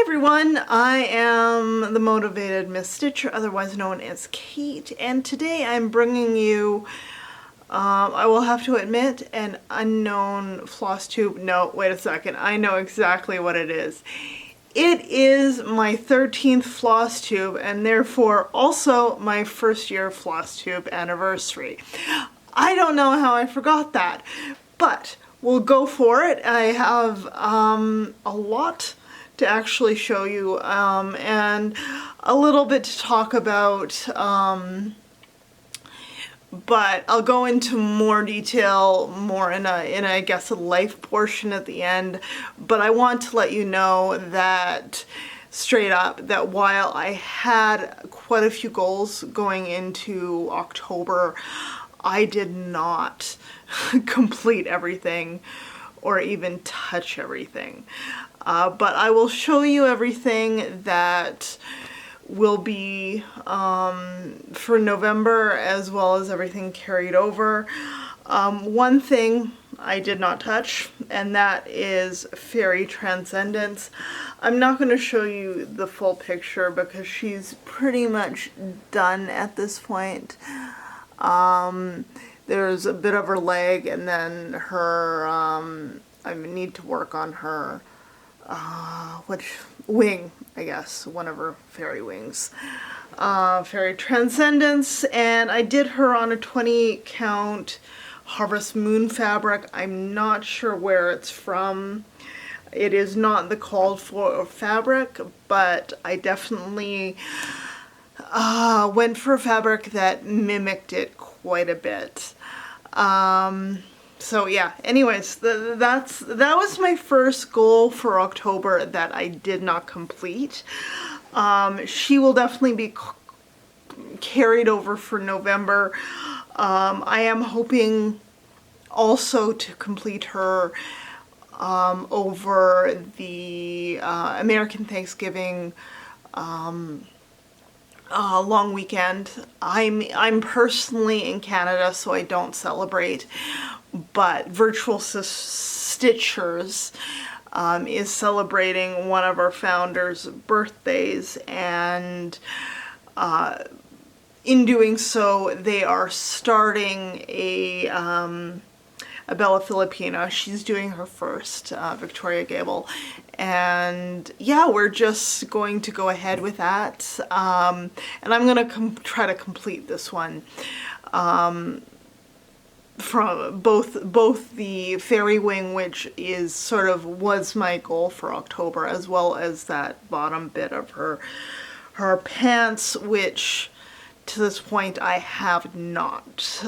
Everyone, I am the Motivated Miss Stitcher, otherwise known as Kate, and today I'm bringing you, I will have to admit, an unknown floss tube. No, wait a second, I know exactly what it is. It is my 13th floss tube and therefore also my first year Flosstube Anniversary. I don't know how I forgot that, but we'll go for it. I have a lot to actually show you and a little bit to talk about, but I'll go into more detail more in I guess a life portion at the end. But I want to let you know that straight up that while I had quite a few goals going into October, I did not complete everything or even touch everything. But I will show you everything that will be for November, as well as everything carried over. One thing I did not touch, and that is Fairy Transcendence. I'm not going to show you the full picture because she's pretty much done at this point. There's a bit of her leg, and then her, I need to work on her which wing, I guess, one of her fairy wings. Fairy Transcendence, and I did her on a 20 count Harvest Moon fabric. I'm not sure where it's from. It is not the called for fabric, but I definitely went for a fabric that mimicked it quite a bit. So yeah, anyways, that was my first goal for October that I did not complete. She will definitely be carried over for November. I am hoping also to complete her over the American Thanksgiving long weekend. I'm personally in Canada, so I don't celebrate, but Virtual Stitchers is celebrating one of our founders' birthdays, and in doing so, they are starting a Bella Filipina. She's doing her first Victoria Gable, and yeah, we're just going to go ahead with that, and I'm gonna try to complete this one from both the fairy wing, which is sort of was my goal for October, as well as that bottom bit of her pants, which to this point I have not.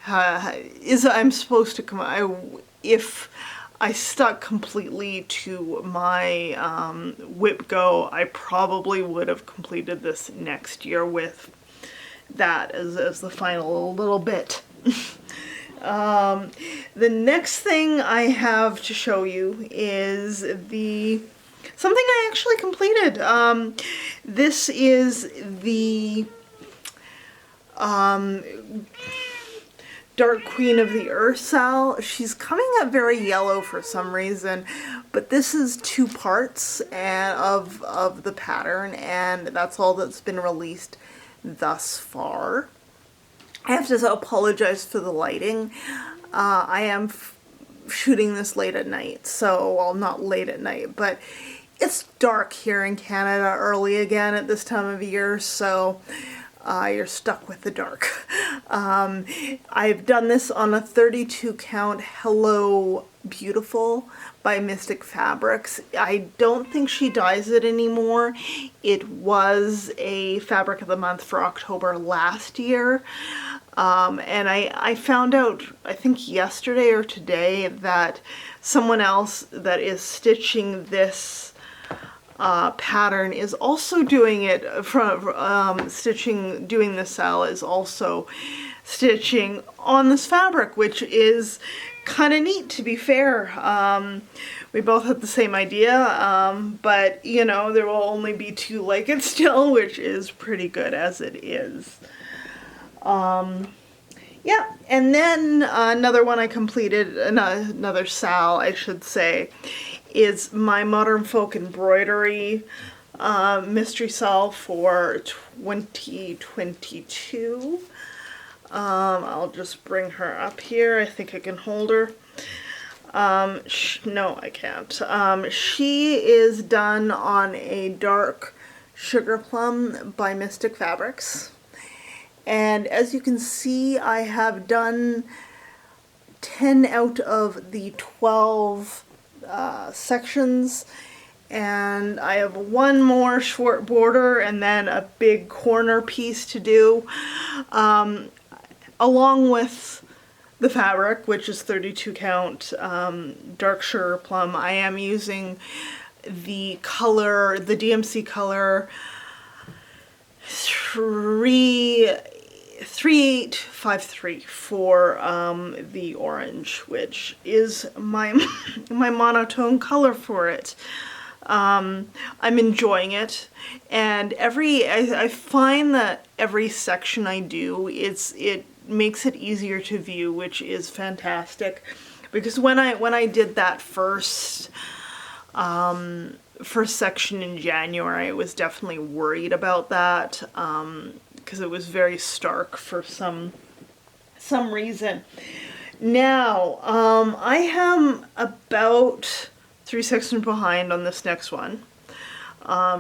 I'm supposed to come, if I stuck completely to my whip go, I probably would have completed this next year with that as the final little bit. The next thing I have to show you is something I actually completed. This is the Dark Queen of the Earth Sal. She's coming up very yellow for some reason, but this is 2 parts of the pattern, and that's all that's been released thus far. I have to apologize for the lighting. I am shooting this late at night, so, well, not late at night, but it's dark here in Canada early again at this time of year, so you're stuck with the dark. I've done this on a 32 count Hello Beautiful by Mystic Fabrics. I don't think she dyes it anymore. It was a fabric of the month for October last year. And I found out, I think yesterday or today, that someone else that is stitching this pattern is also doing it doing the Sal is also stitching on this fabric, which is kind of neat, to be fair. We both had the same idea, but you know, there will only be 2 like it still, which is pretty good as it is. Yeah, and then another one I completed, another Sal, I should say, is my Modern Folk Embroidery mystery cell for 2022. I'll just bring her up here. I think I can hold her. No, I can't. She is done on a dark sugar plum by Mystic Fabrics. And as you can see, I have done 10 out of the 12 sections, and I have one more short border and then a big corner piece to do, along with the fabric, which is 32 count dark sugar plum. I am using the color, the DMC color 3853 for the orange, which is my monotone color for it. I'm enjoying it, and I find that every section I do, it makes it easier to view, which is fantastic. Because when I did that first section in January, I was definitely worried about that, because it was very stark for some reason. Now, I am about 3 sections behind on this next one.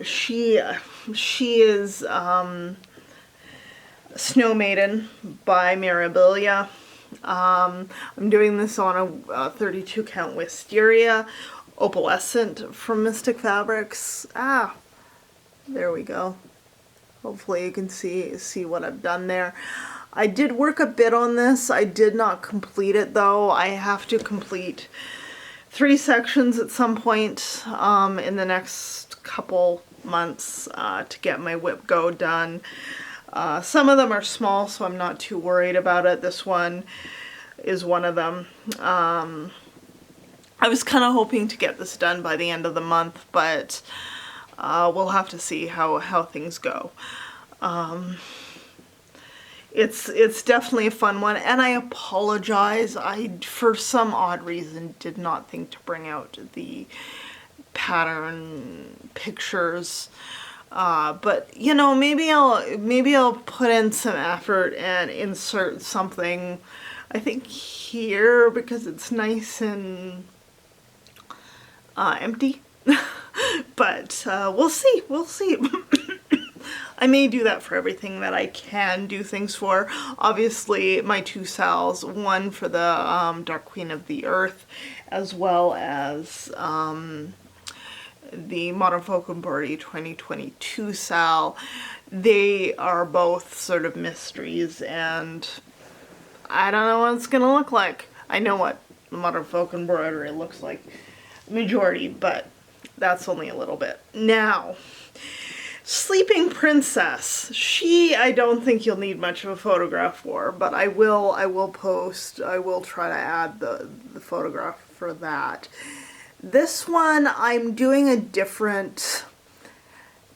She is Snow Maiden by Mirabilia. I'm doing this on a 32 count wisteria, opalescent from Mystic Fabrics. There we go. Hopefully you can see what I've done there. I did work a bit on this. I did not complete it though. I have to complete 3 sections at some point in the next couple months to get my whip go done. Some of them are small, so I'm not too worried about it. This one is one of them. I was kind of hoping to get this done by the end of the month, but we'll have to see how things go. It's definitely a fun one, and I apologize. I, for some odd reason, did not think to bring out the pattern pictures. But you know, maybe I'll put in some effort and insert something, I think here, because it's nice and empty. But we'll see. I may do that for everything that I can do things for. Obviously, my 2 sals, one for the Dark Queen of the Earth, as well as the Modern Folk Embroidery 2022 sal. They are both sort of mysteries, and I don't know what it's gonna look like. I know what the Modern Folk Embroidery looks like, majority, but that's only a little bit. Now, Sleeping Princess. I don't think you'll need much of a photograph for, but I will try to add the photograph for that. This one I'm doing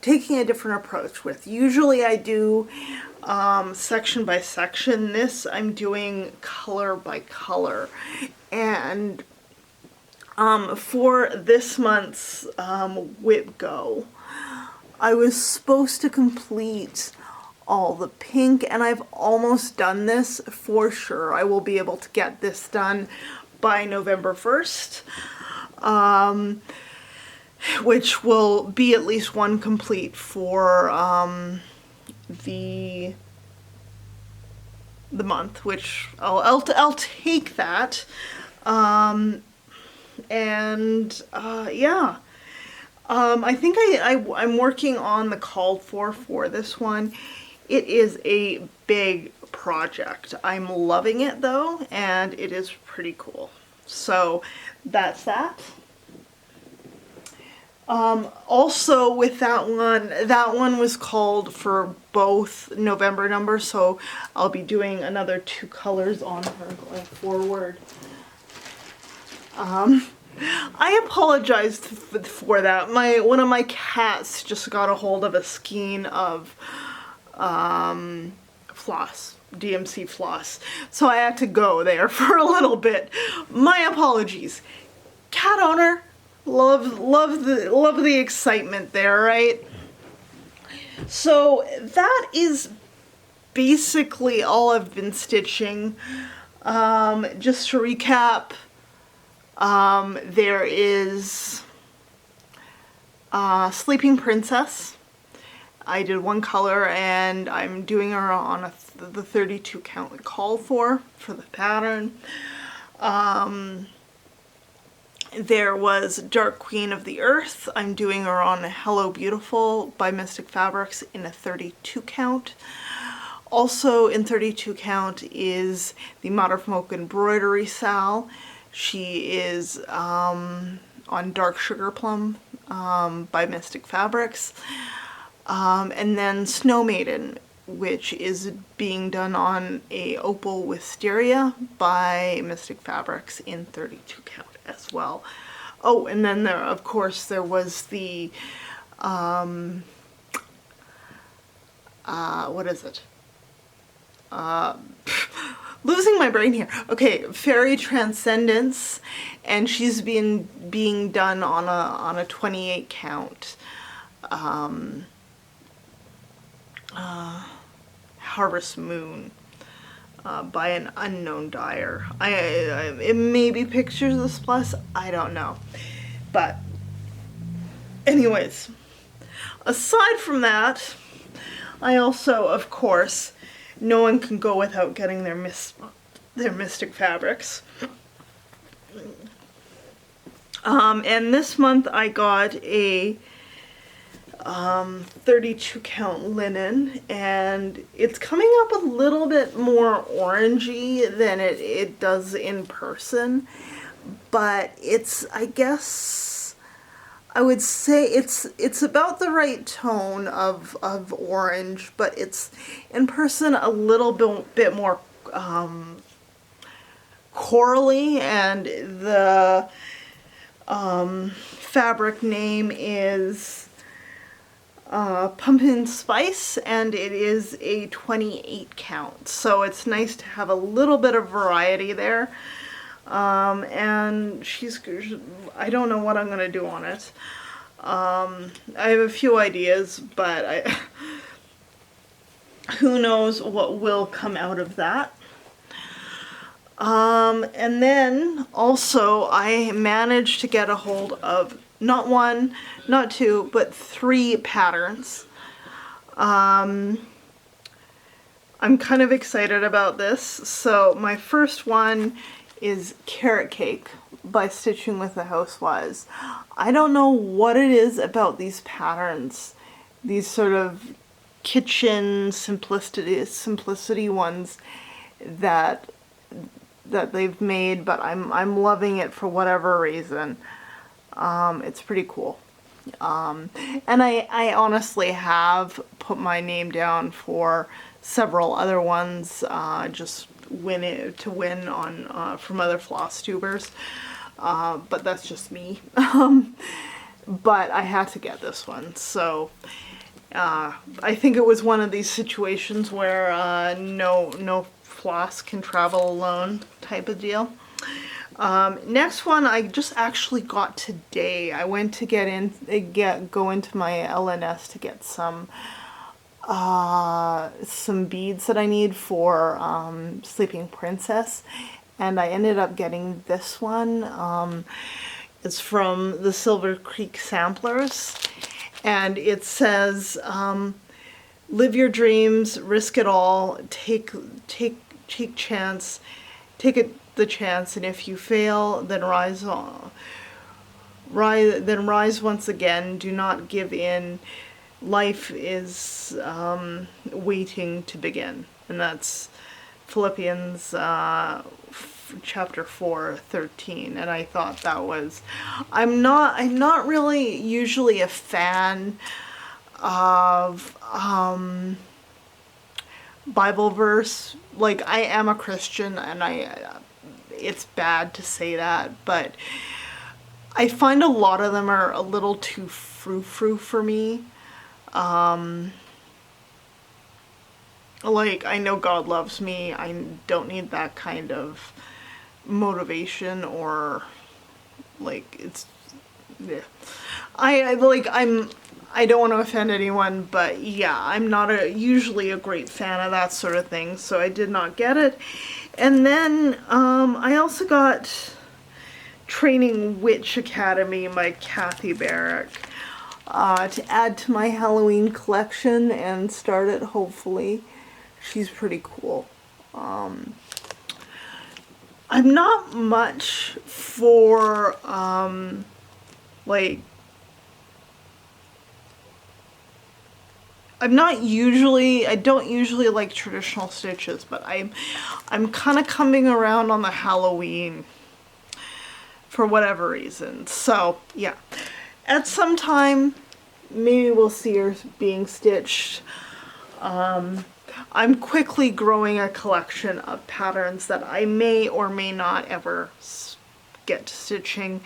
taking a different approach with. Usually I do section by section. This I'm doing color by color. And for this month's Whip Go, I was supposed to complete all the pink, and I've almost done this for sure. I will be able to get this done by November 1st, which will be at least one complete for the month, which I'll take that. Yeah. I think I'm working on the called for this one. It is a big project. I'm loving it though, and it is pretty cool. So that's that. Also with that one was called for both November numbers, so I'll be doing another 2 colors on her going forward. I apologized for that. One of my cats just got a hold of a skein of floss, DMC floss, so I had to go there for a little bit. My apologies. Cat owner, love the excitement there, right? So that is basically all I've been stitching. Just to recap, there is Sleeping Princess. I did one color and I'm doing her on the 32 count called for the pattern. There was Dark Queen of the Earth. I'm doing her on Hello Beautiful by Mystic Fabrics in a 32 count. Also in 32 count is the Modern Folk Embroidery Sal. She is on Dark Sugar Plum by Mystic Fabrics. And then Snow Maiden, which is being done on a Opal Wisteria by Mystic Fabrics in 32 count as well. Oh, and then there, of course, there was the, what is it? Losing my brain here. Okay, Fairy Transcendence, and she's being done on a 28 count. Harvest Moon by an unknown dyer. It may be Pictures of Spless, I don't know. But anyways, aside from that, I also, of course, no one can go without getting their Mystic Fabrics. And this month I got a 32 count linen, and it's coming up a little bit more orangey than it does in person, but it's, I guess I would say it's about the right tone of orange, but it's in person a little bit more corally, and the fabric name is Pumpkin Spice, and it is a 28 count, so it's nice to have a little bit of variety there. And I don't know what I'm gonna do on it. I have a few ideas, but who knows what will come out of that. And then also I managed to get a hold of not one, not two, but 3 patterns. I'm kind of excited about this. So my first one is Carrot Cake by Stitching with the Housewives. I don't know what it is about these patterns, these sort of kitchen simplicity ones that they've made, but I'm loving it for whatever reason. It's pretty cool. And I honestly have put my name down for several other ones, just to win on from other floss tubers, but that's just me. But I had to get this one, so I think it was one of these situations where no floss can travel alone type of deal. Next one I just actually got today. I went to go into my LNS to get some beads that I need for Sleeping Princess, and I ended up getting this one. It's from the Silver Creek Samplers, and it says, live your dreams, risk it all, take chance, the chance, and if you fail, then rise once again. Do not give in. Life is waiting to begin. And that's Philippians chapter 4:13. And I thought that was, I'm not really usually a fan of Bible verse. Like, I am a Christian, and it's bad to say that, but I find a lot of them are a little too frou-frou for me. Like, I know God loves me. I don't need that kind of motivation, or like, Yeah. I don't want to offend anyone, but yeah, I'm not usually a great fan of that sort of thing, so I did not get it. And then I also got Training Witch Academy by Kathy Barrick to add to my Halloween collection and start it, hopefully. She's pretty cool. I'm not much for like I don't usually like traditional stitches, but I'm kind of coming around on the Halloween for whatever reason. So, yeah. At some time, maybe we'll see her being stitched. I'm quickly growing a collection of patterns that I may or may not ever get to stitching.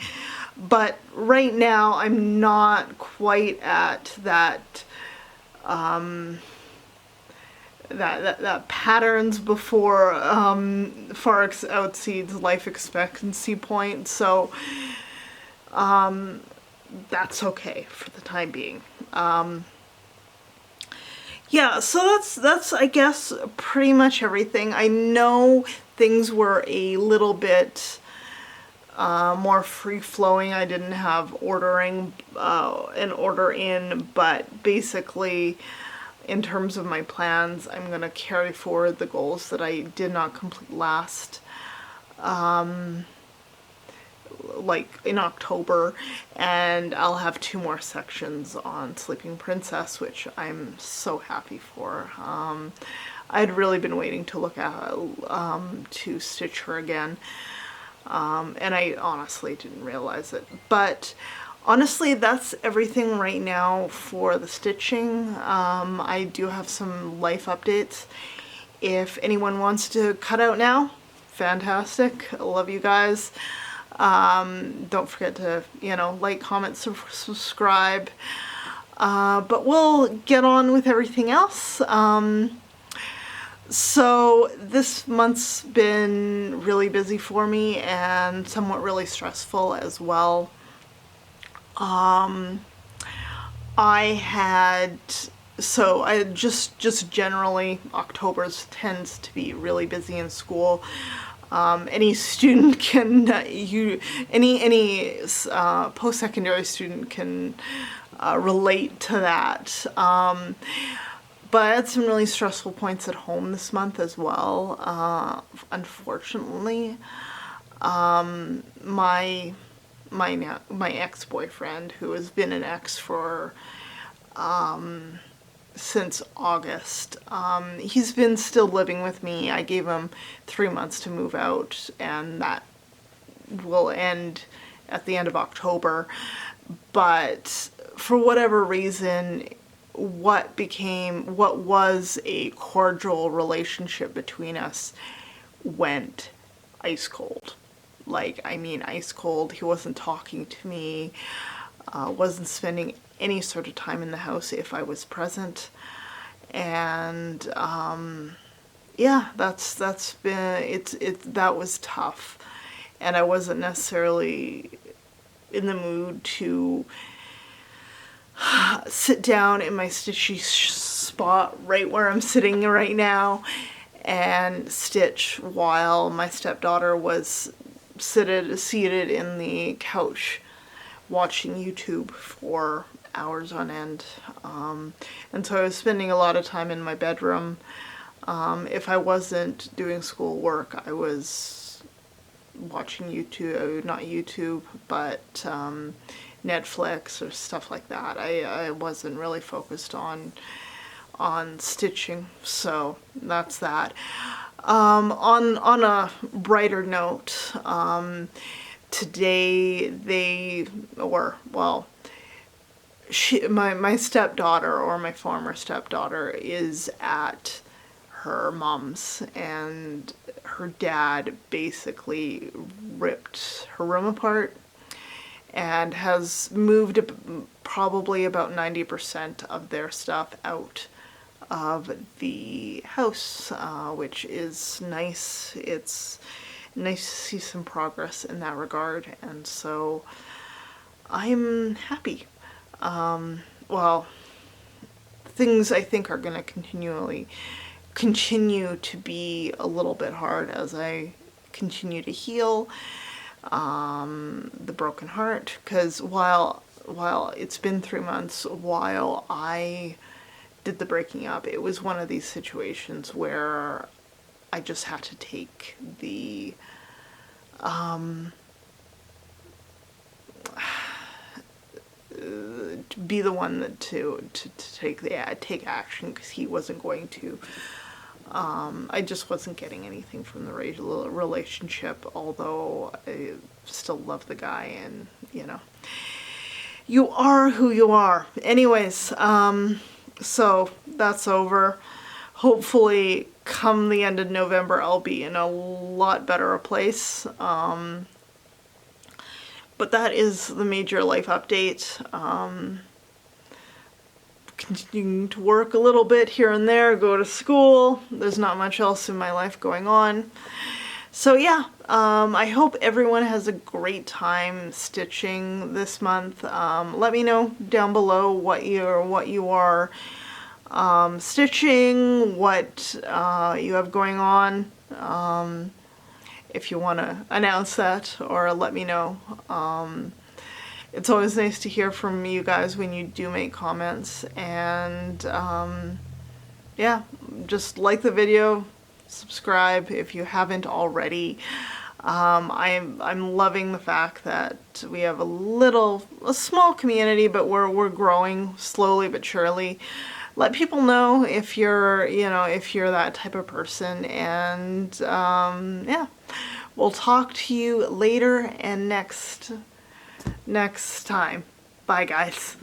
But right now, I'm not quite at that that patterns before far exceeds life expectancy point. So that's okay for the time being. Yeah, so that's I guess pretty much everything. I know things were a little bit more free-flowing. I didn't have an order in, but basically in terms of my plans, I'm going to carry forward the goals that I did not complete last like in October, and I'll have 2 more sections on Sleeping Princess, which I'm so happy for. I'd really been waiting to look at to stitch her again, and I honestly didn't realize it. But honestly, that's everything right now for the stitching. I do have some life updates. If anyone wants to cut out now, fantastic. I love you guys. Don't forget to, like, comment, subscribe. But we'll get on with everything else. So this month's been really busy for me and somewhat really stressful as well. I just generally, October's tends to be really busy in school. Any student can, any post-secondary student can relate to that. But I had some really stressful points at home this month as well. Unfortunately, my ex-boyfriend, who has been an ex for since August. He's been still living with me. I gave him 3 months to move out, and that will end at the end of October. But for whatever reason, what was a cordial relationship between us went ice cold. Like, I mean, ice cold. He wasn't talking to me, wasn't spending any sort of time in the house if I was present. And yeah, that was tough. And I wasn't necessarily in the mood to sit down in my stitchy spot right where I'm sitting right now and stitch while my stepdaughter was seated in the couch watching YouTube for hours on end. And so I was spending a lot of time in my bedroom. If I wasn't doing schoolwork, I was watching YouTube, not YouTube, but Netflix or stuff like that. I wasn't really focused on stitching, so that's that. On a brighter note, today my stepdaughter, or my former stepdaughter, is at her mom's, and her dad basically ripped her room apart and has moved probably about 90% of their stuff out of the house, which is nice. It's nice to see some progress in that regard. And so I'm happy. Well, things I think are going to continue to be a little bit hard as I continue to heal the broken heart, because while it's been 3 months while I did the breaking up, it was one of these situations where I just had to take the be the one that to take action, because he wasn't going to. I just wasn't getting anything from the relationship, although I still love the guy, and you are who you are. Anyways, so that's over. Hopefully, come the end of November, I'll be in a lot better a place. But that is the major life update. Continuing to work a little bit here and there, go to school. There's not much else in my life going on. So yeah, I hope everyone has a great time stitching this month. Let me know down below what you are stitching, what you have going on. If you want to announce that or let me know. It's always nice to hear from you guys when you do make comments, and yeah, just like the video, subscribe if you haven't already. I'm loving the fact that we have a small community, but we're growing slowly but surely. Let people know if you're that type of person, and yeah, we'll talk to you later and next time. Bye, guys.